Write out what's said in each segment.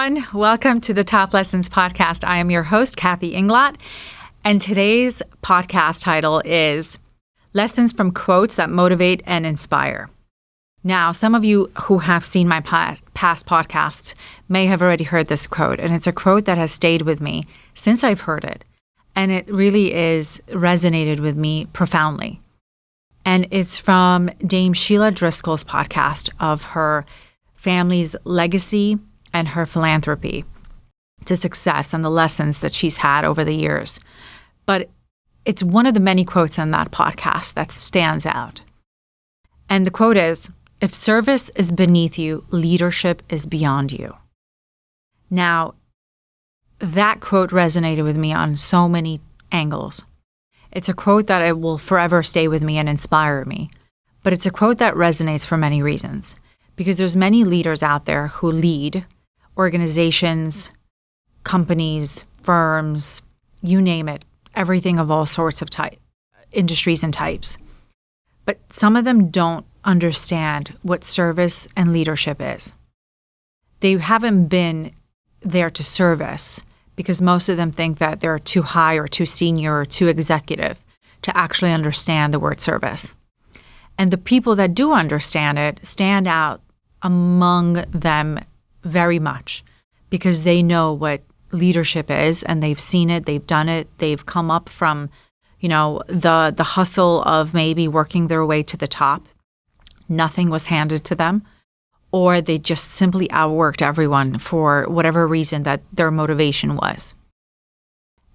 everyone. Welcome to the Top Lessons podcast. I am your host, Kathy Inglot, and today's podcast title is Lessons from Quotes That Motivate and Inspire. Now, some of you who have seen my past podcasts may have already heard this quote, and it's a quote that has stayed with me since I've heard it, and it really is resonated with me profoundly. And it's from Dame Sheila Driscoll's podcast of her family's legacy and her philanthropy to success and the lessons that she's had over the years. But it's one of the many quotes in that podcast that stands out. And the quote is, "If service is beneath you, leadership is beyond you." Now, that quote resonated with me on so many angles. It's a quote that it will forever stay with me and inspire me. But it's a quote that resonates for many reasons. Because there's many leaders out there who lead organizations, companies, firms, you name it, everything of all sorts of industries and types. But some of them don't understand what service and leadership is. They haven't been there to service because most of them think that they're too high or too senior or too executive to actually understand the word service. And the people that do understand it stand out among them very much because they know what leadership is and they've seen it, they've done it, they've come up from, the hustle of maybe working their way to the top. Nothing was handed to them, or they just simply outworked everyone for whatever reason that their motivation was.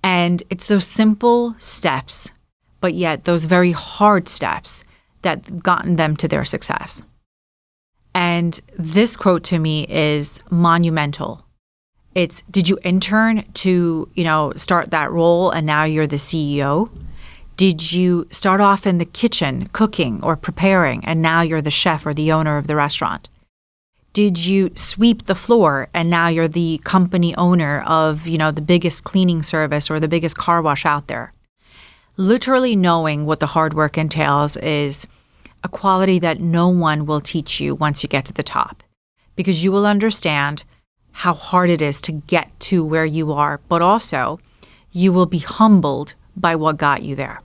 And it's those simple steps, but yet those very hard steps that gotten them to their success. And this quote to me is monumental. It's, did you intern to, start that role and now you're the CEO? Did you start off in the kitchen cooking or preparing and now you're the chef or the owner of the restaurant? Did you sweep the floor and now you're the company owner of, the biggest cleaning service or the biggest car wash out there? Literally knowing what the hard work entails is a quality that no one will teach you once you get to the top, because you will understand how hard it is to get to where you are, but also you will be humbled by what got you there.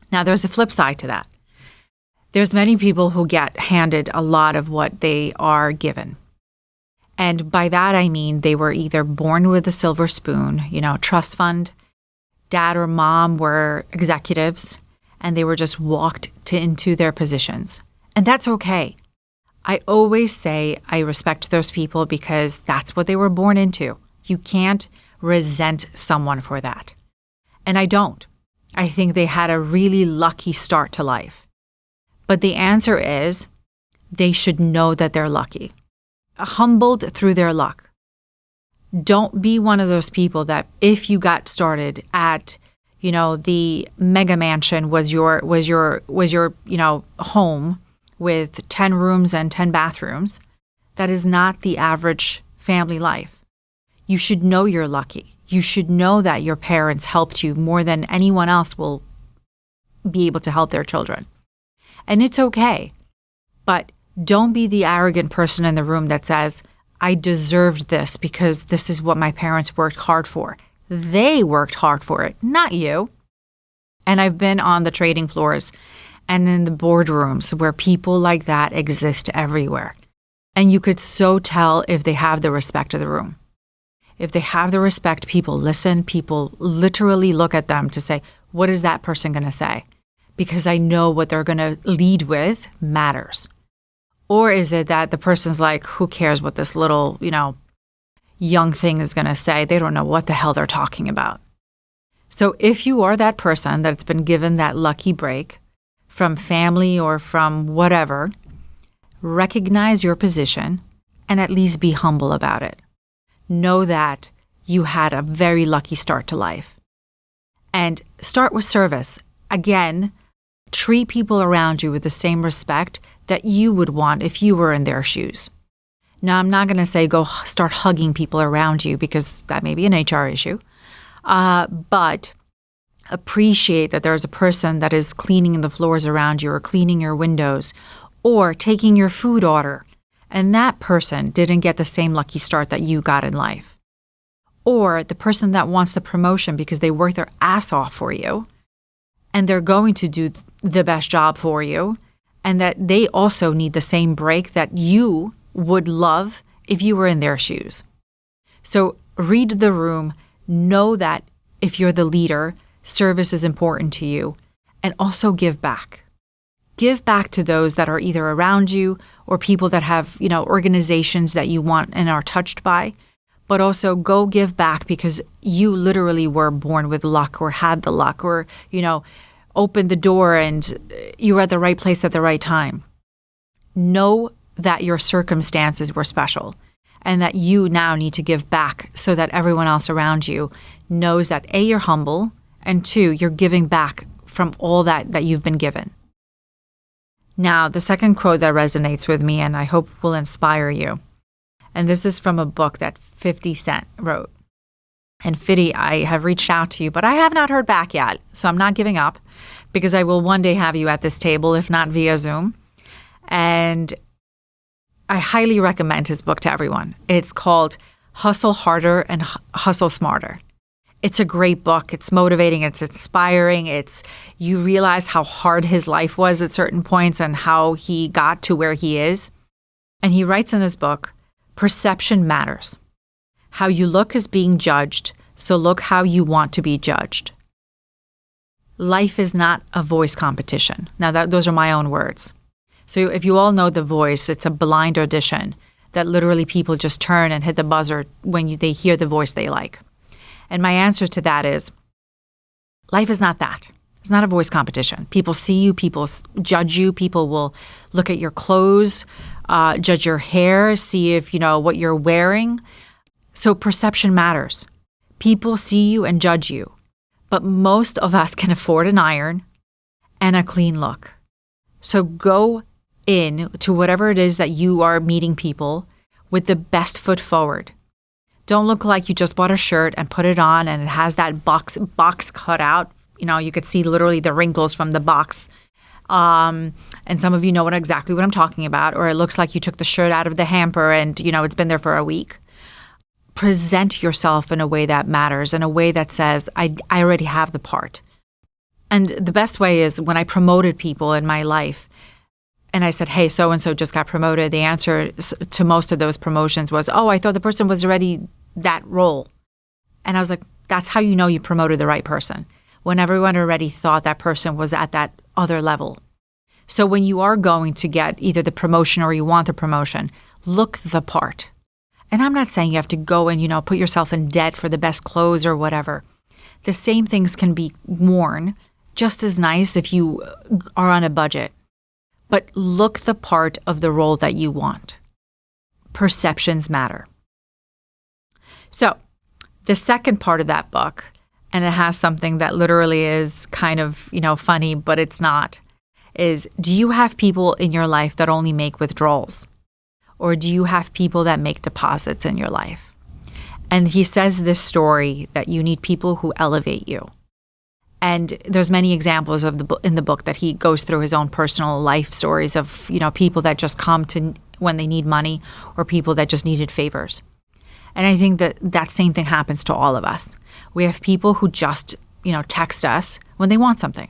Now, there's a flip side to that. There's many people who get handed a lot of what they are given. And by that, I mean they were either born with a silver spoon, trust fund, dad or mom were executives, and they were just walked into their positions. And that's okay. I always say I respect those people because that's what they were born into. You can't resent someone for that. And I don't. I think they had a really lucky start to life. But the answer is they should know that they're lucky. Humbled through their luck. Don't be one of those people that if you got started at the mega mansion was your home with 10 rooms and 10 bathrooms. That is not the average family life. You should know you're lucky. You should know that your parents helped you more than anyone else will be able to help their children. And it's okay. But don't be the arrogant person in the room that says, I deserved this because this is what my parents worked hard for. They worked hard for it, not you. And I've been on the trading floors and in the boardrooms where people like that exist everywhere. And you could so tell if they have the respect of the room. If they have the respect, people listen, people literally look at them to say, what is that person going to say? Because I know what they're going to lead with matters. Or is it that the person's like, who cares what this little, young thing is going to say? They don't know what the hell they're talking about. So if you are that person that's been given that lucky break from family or from whatever, recognize your position and at least be humble about it. Know that you had a very lucky start to life. And start with service. Again, treat people around you with the same respect that you would want if you were in their shoes. Now, I'm not going to say go start hugging people around you because that may be an HR issue, but appreciate that there's a person that is cleaning the floors around you or cleaning your windows or taking your food order and that person didn't get the same lucky start that you got in life. Or the person that wants the promotion because they work their ass off for you, and they're going to do the best job for you, and that they also need the same break that you would love if you were in their shoes. So read the room, know that if you're the leader, service is important to you, and also give back. Give back to those that are either around you or people that have, organizations that you want and are touched by, but also go give back because you literally were born with luck or had the luck or, opened the door and you were at the right place at the right time. Know that your circumstances were special and that you now need to give back so that everyone else around you knows that A, you're humble, and 2, you're giving back from all that you've been given. Now, the second quote that resonates with me and I hope will inspire you, and this is from a book that 50 Cent wrote. And 50, I have reached out to you, but I have not heard back yet, so I'm not giving up because I will one day have you at this table, if not via Zoom. And I highly recommend his book to everyone. It's called Hustle Harder and Hustle Smarter. It's a great book. It's motivating. It's inspiring. You realize how hard his life was at certain points and how he got to where he is. And he writes in his book, perception matters. How you look is being judged, so look how you want to be judged. Life is not a voice competition. Now, those are my own words. So if you all know The Voice, it's a blind audition that literally people just turn and hit the buzzer when they hear the voice they like. And my answer to that is, life is not that. It's not a voice competition. People see you, people judge you, people will look at your clothes, judge your hair, see if, what you're wearing. So perception matters. People see you and judge you. But most of us can afford an iron and a clean look. So go in to whatever it is that you are meeting people with the best foot forward. Don't look like you just bought a shirt and put it on and it has that box cut out. You could see literally the wrinkles from the box. And some of you know exactly what I'm talking about. Or it looks like you took the shirt out of the hamper and, it's been there for a week. Present yourself in a way that matters, in a way that says, I already have the part. And the best way is when I promoted people in my life and I said, hey, so-and-so just got promoted. The answer to most of those promotions was, oh, I thought the person was already that role. And I was like, that's how you know you promoted the right person, when everyone already thought that person was at that other level. So when you are going to get either the promotion or you want the promotion, look the part. And I'm not saying you have to go and, put yourself in debt for the best clothes or whatever. The same things can be worn just as nice if you are on a budget. But look the part of the role that you want. Perceptions matter. So the second part of that book, and it has something that literally is kind of, funny, but it's not, is do you have people in your life that only make withdrawals? Or do you have people that make deposits in your life? And he says this story that you need people who elevate you. And there's many examples in the book that he goes through his own personal life stories of, people that just come to when they need money or people that just needed favors. And I think that same thing happens to all of us. We have people who just, text us when they want something.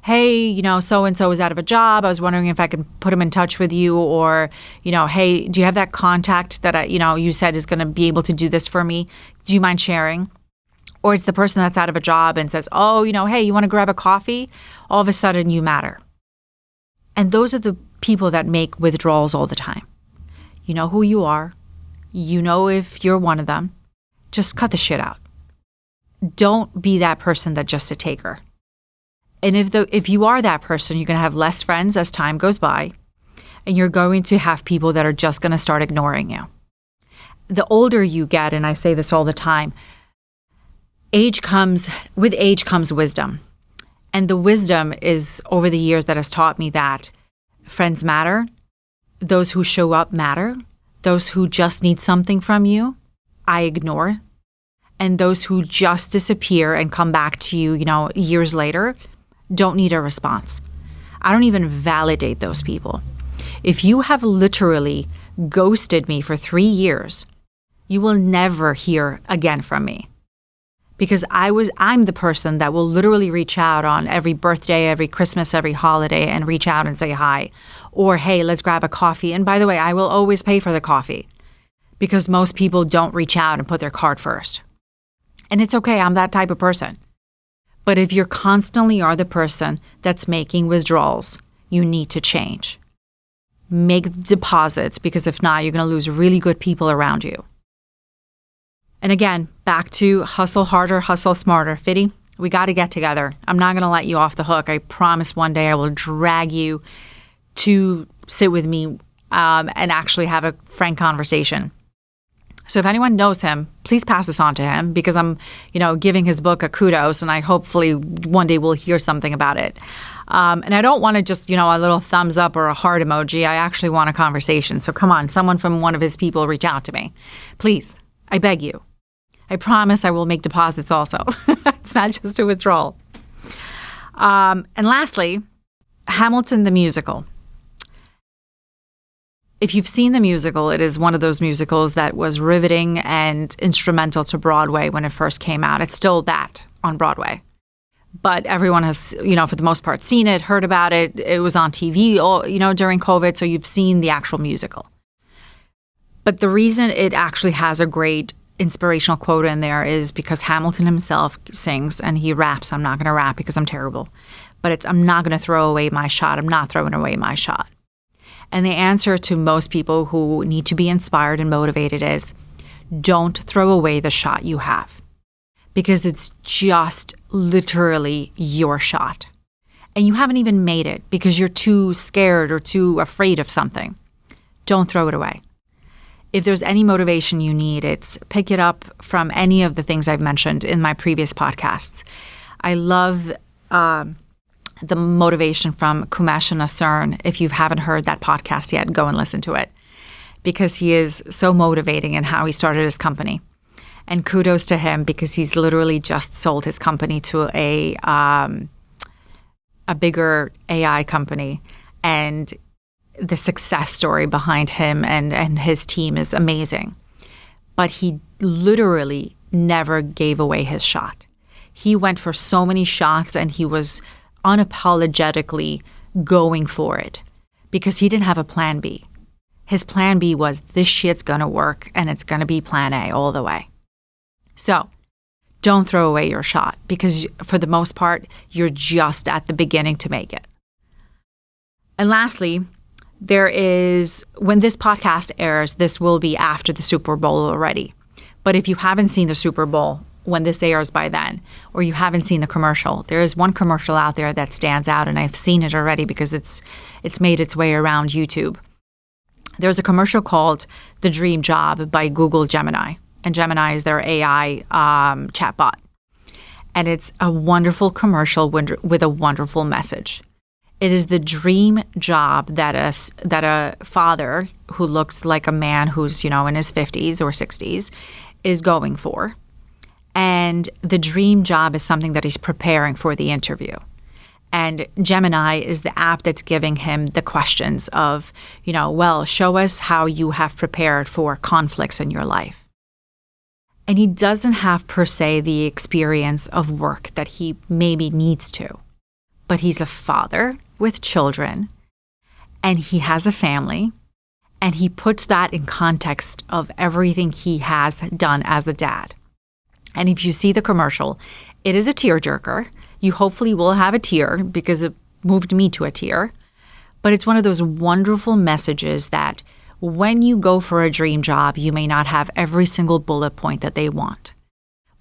Hey, so-and-so is out of a job. I was wondering if I could put him in touch with you, or, hey, do you have that contact that you said is going to be able to do this for me? Do you mind sharing? Or it's the person that's out of a job and says, oh, hey, you want to grab a coffee? All of a sudden you matter. And those are the people that make withdrawals all the time. You know who you are. You know if you're one of them. Just cut the shit out. Don't be that person that's just a taker. And if you are that person, you're going to have less friends as time goes by, and you're going to have people that are just going to start ignoring you. The older you get, and I say this all the time, with age comes wisdom. And the wisdom is over the years that has taught me that friends matter, those who show up matter, those who just need something from you, I ignore, and those who just disappear and come back to you, years later, don't need a response. I don't even validate those people. If you have literally ghosted me for 3 years, you will never hear again from me. Because I'm the person that will literally reach out on every birthday, every Christmas, every holiday, and reach out and say hi. Or, hey, let's grab a coffee. And by the way, I will always pay for the coffee because most people don't reach out and put their card first. And it's okay, I'm that type of person. But if you constantly are the person that's making withdrawals, you need to change. Make deposits, because if not, you're going to lose really good people around you. And again, back to hustle harder, hustle smarter. Fiddy, we got to get together. I'm not going to let you off the hook. I promise one day I will drag you to sit with me and actually have a frank conversation. So if anyone knows him, please pass this on to him, because I'm, giving his book a kudos, and I hopefully one day will hear something about it. And I don't want to just, a little thumbs up or a heart emoji. I actually want a conversation. So come on, someone from one of his people reach out to me. Please, I beg you. I promise I will make deposits also. It's not just a withdrawal. And lastly, Hamilton the musical. If you've seen the musical, it is one of those musicals that was riveting and instrumental to Broadway when it first came out. It's still that on Broadway. But everyone has, for the most part, seen it, heard about it. It was on TV, during COVID, so you've seen the actual musical. But the reason it actually has a great inspirational quote in there is because Hamilton himself sings and he raps. I'm not going to rap because I'm terrible. But I'm not going to throw away my shot. I'm not throwing away my shot. And the answer to most people who need to be inspired and motivated is, don't throw away the shot you have. Because it's just literally your shot. And you haven't even made it because you're too scared or too afraid of something. Don't throw it away. If there's any motivation you need, it's pick it up from any of the things I've mentioned in my previous podcasts. I love the motivation from Kumash Nasern. If you haven't heard that podcast yet, go and listen to it, because he is so motivating in how he started his company. And kudos to him, because he's literally just sold his company to a bigger AI company. And the success story behind him and his team is amazing. But he literally never gave away his shot. He went for so many shots and he was unapologetically going for it because he didn't have a plan B. His plan B was, this shit's going to work and it's going to be plan A all the way. So don't throw away your shot, because for the most part, you're just at the beginning to make it. And lastly, when this podcast airs, this will be after the Super Bowl already. But if you haven't seen the Super Bowl when this airs by then, or you haven't seen the commercial, there is one commercial out there that stands out, and I've seen it already because it's made its way around YouTube. There's a commercial called The Dream Job by Google Gemini, and Gemini is their AI chatbot. And it's a wonderful commercial with a wonderful message. It is the dream job that a father who looks like a man who's, in his 50s or 60s is going for. And the dream job is something that he's preparing for the interview. And Gemini is the app that's giving him the questions of, show us how you have prepared for conflicts in your life. And he doesn't have per se the experience of work that he maybe needs to. But he's a father with children, and he has a family, and he puts that in context of everything he has done as a dad. And if you see the commercial, it is a tearjerker. You hopefully will have a tear because it moved me to a tear. But it's one of those wonderful messages that when you go for a dream job, you may not have every single bullet point that they want.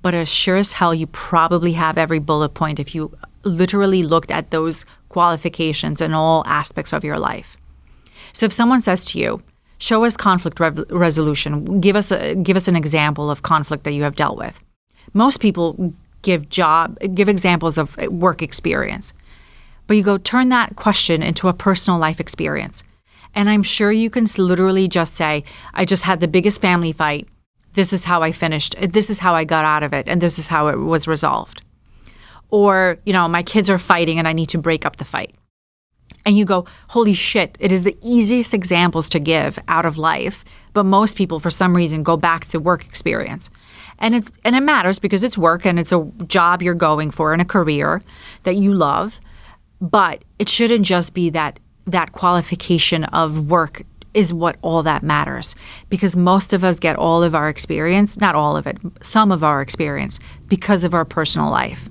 But as sure as hell, you probably have every bullet point if you literally looked at those qualifications in all aspects of your life. So if someone says to you, show us conflict resolution, give us an example of conflict that you have dealt with. Most people give examples of work experience. But you go, turn that question into a personal life experience. And I'm sure you can literally just say, I just had the biggest family fight. This is how I finished. This is how I got out of it. And this is how it was resolved. Or, my kids are fighting and I need to break up the fight. And you go, holy shit, it is the easiest examples to give out of life. But most people, for some reason, go back to work experience. And it matters because it's work and it's a job you're going for and a career that you love. But it shouldn't just be that qualification of work is what all that matters. Because most of us get all of our experience, not all of it, some of our experience because of our personal life.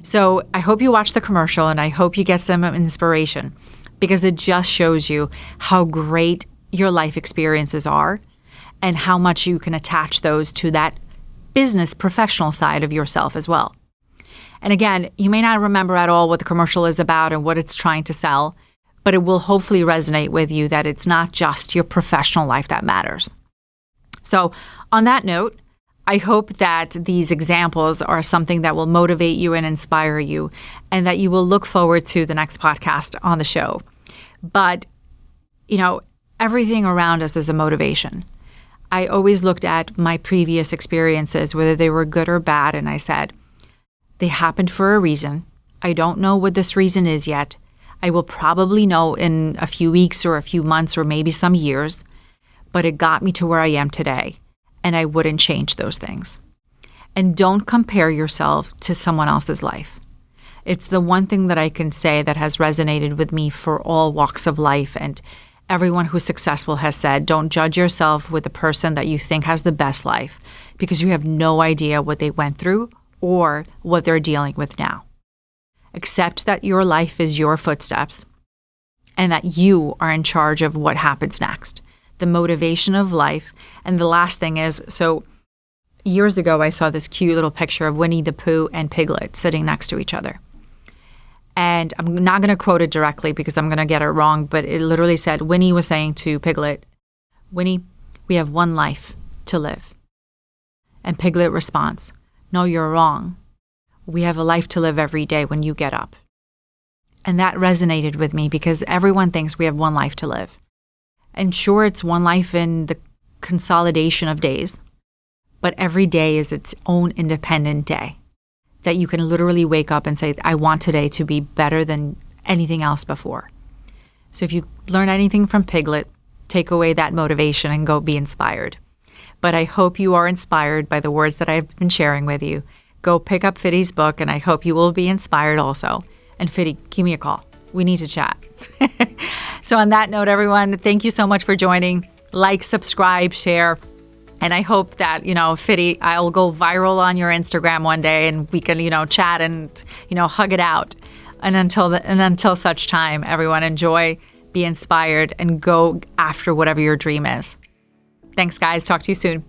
So I hope you watch the commercial and I hope you get some inspiration because it just shows you how great your life experiences are and how much you can attach those to that business professional side of yourself as well. And again, you may not remember at all what the commercial is about and what it's trying to sell, but it will hopefully resonate with you that it's not just your professional life that matters. So on that note, I hope that these examples are something that will motivate you and inspire you and that you will look forward to the next podcast on the show. But, everything around us is a motivation. I always looked at my previous experiences, whether they were good or bad, and I said, they happened for a reason. I don't know what this reason is yet. I will probably know in a few weeks or a few months or maybe some years, but it got me to where I am today. And I wouldn't change those things. And don't compare yourself to someone else's life. It's the one thing that I can say that has resonated with me for all walks of life. And everyone who's successful has said, don't judge yourself with the person that you think has the best life because you have no idea what they went through or what they're dealing with now. Accept that your life is your footsteps and that you are in charge of what happens next. The motivation of life. And the last thing is, so years ago, I saw this cute little picture of Winnie the Pooh and Piglet sitting next to each other. And I'm not going to quote it directly because I'm going to get it wrong, but it literally said, Winnie was saying to Piglet, Winnie, we have one life to live. And Piglet responds, no, you're wrong. We have a life to live every day when you get up. And that resonated with me because everyone thinks we have one life to live. And sure, it's one life in the consolidation of days, but every day is its own independent day that you can literally wake up and say, I want today to be better than anything else before. So if you learn anything from Piglet, take away that motivation and go be inspired. But I hope you are inspired by the words that I've been sharing with you. Go pick up Fiddy's book, and I hope you will be inspired also. And Fiddy, give me a call. We need to chat. So on that note, everyone, thank you so much for joining. Like, subscribe, share. And I hope that, Fiddy, I'll go viral on your Instagram one day and we can, chat and, hug it out. And until such time, everyone, enjoy, be inspired, and go after whatever your dream is. Thanks, guys. Talk to you soon.